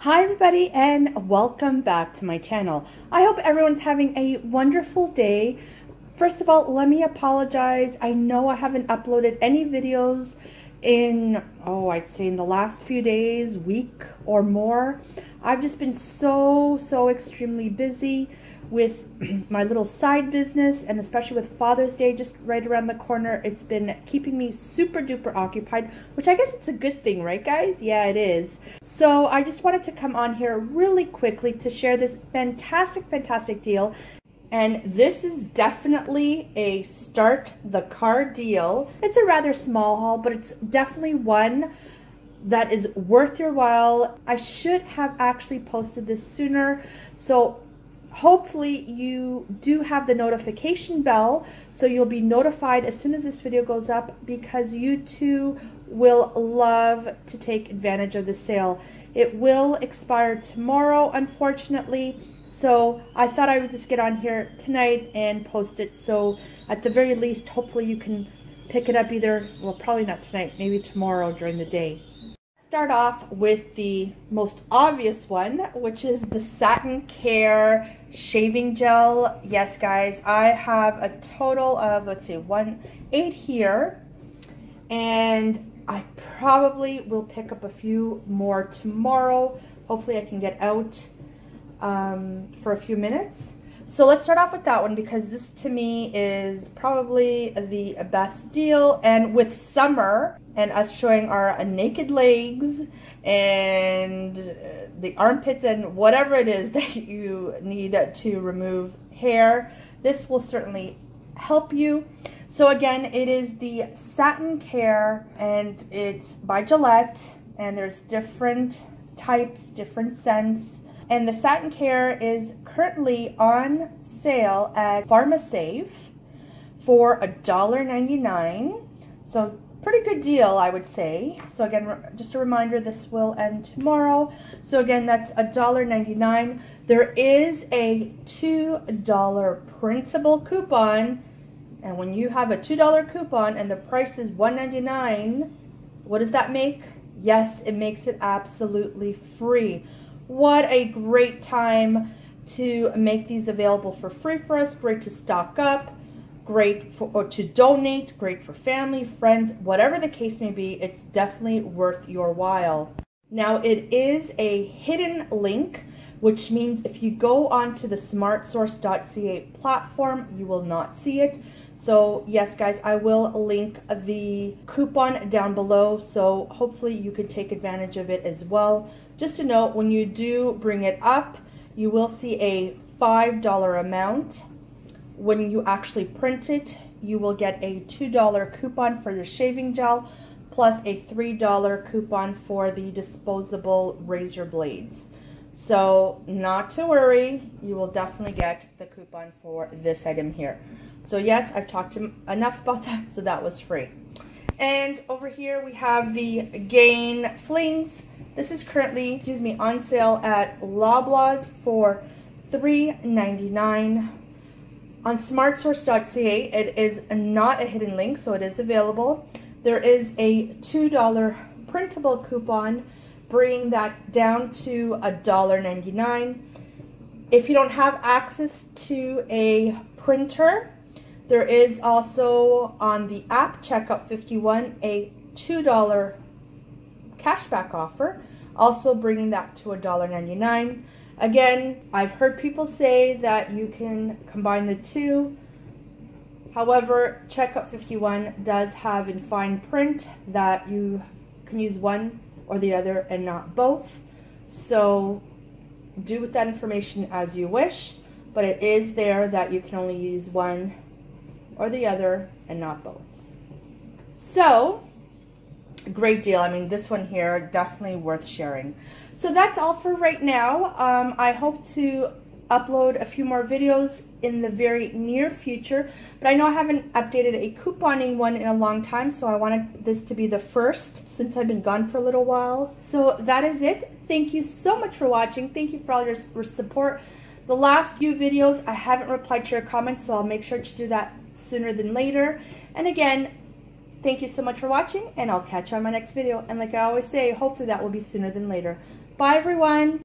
Hi everybody and welcome back to my channel. I hope everyone's having a wonderful day. First of all, let me apologize. I know I haven't uploaded any videos in, I'd say in the last few days, week or more. I've just been so extremely busy with my little side business, and especially with Father's Day just right around the corner. It's been keeping me super duper occupied, which I guess it's a good thing, right guys? Yeah, it is. So I just wanted to come on here really quickly to share this fantastic deal. And this is definitely a start the car deal. It's a rather small haul, but it's definitely one that is worth your while. I should have actually posted this sooner, so hopefully you do have the notification bell so you'll be notified as soon as this video goes up, because you too will love to take advantage of the sale. It will expire tomorrow, unfortunately, so I thought I would just get on here tonight and post it, so at the very least hopefully you can pick it up either, well, probably not tonight, maybe tomorrow during the day. Start off with the most obvious one, which is the Satin Care shaving gel. Yes guys, I have a total of, let's see, 8 here, and I probably will pick up a few more tomorrow. Hopefully I can get out for a few minutes. So let's start off with that one, because this to me is probably the best deal. And with summer and us showing our naked legs and the armpits and whatever it is that you need to remove hair, this will certainly help you. So again, it is the Satin Care, and it's by Gillette, and there's different types, different scents. And the Satin Care is currently on sale at PharmaSave for $1.99. So pretty good deal, I would say. So again, just a reminder, this will end tomorrow. So again, that's $1.99. There is a $2 printable coupon. And when you have a $2 coupon and the price is $1.99, what does that make? Yes, it makes it absolutely free. What a great time to make these available for free for us. Great to stock up, great for, or to donate, great for family, friends, whatever the case may be. It's definitely worth your while. Now it is a hidden link, which means if you go onto the smartsource.ca platform, you will not see it. So yes guys, I will link the coupon down below, so hopefully you can take advantage of it as well. Just to note, when you do bring it up, you will see a $5 amount. When you actually print it, you will get a $2 coupon for the shaving gel, plus a $3 coupon for the disposable razor blades. So not to worry, you will definitely get the coupon for this item here. So yes, I've talked enough about that, so that was free. And over here we have the Gain Flings. This is currently, on sale at Loblaws for $3.99. On smartsource.ca, it is not a hidden link, so it is available. There is a $2 printable coupon, bringing that down to $1.99. If you don't have access to a printer, there is also on the app Checkout 51 a $2 cashback offer, also bringing that to $1.99. Again, I've heard people say that you can combine the two. However, Checkout 51 does have in fine print that you can use one or the other and not both. So do with that information as you wish, but it is there that you can only use one or the other and not both. So great deal. I mean, this one here, definitely worth sharing. So that's all for right now. I hope to upload a few more videos in the very near future, but I know I haven't updated a couponing one in a long time, so I wanted this to be the first since I've been gone for a little while. So that is it. Thank you so much for watching. Thank you for all your support. The last few videos I haven't replied to your comments, so I'll make sure to do that sooner than later. And again, thank you so much for watching, and I'll catch you on my next video. And like I always say, hopefully that will be sooner than later. Bye. Bye, everyone.